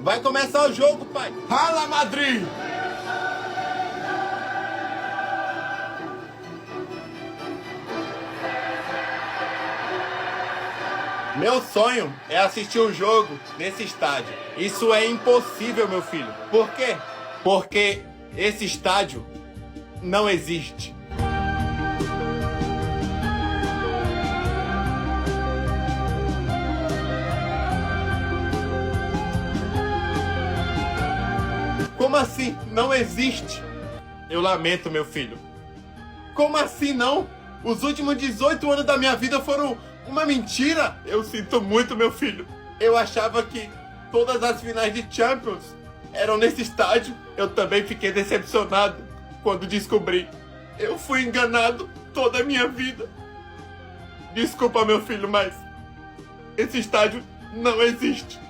Vai começar o jogo, pai. Rala, Madrid! Meu sonho é assistir um jogo nesse estádio. Isso é impossível, meu filho. Por quê? Porque esse estádio não existe. Como assim? Não existe? Eu lamento, meu filho. Como assim não? Os últimos 18 anos da minha vida foram uma mentira? Eu sinto muito, meu filho. Eu achava que todas as finais de Champions eram nesse estádio. Eu também fiquei decepcionado quando descobri. Eu fui enganado toda a minha vida. Desculpa, meu filho, mas esse estádio não existe.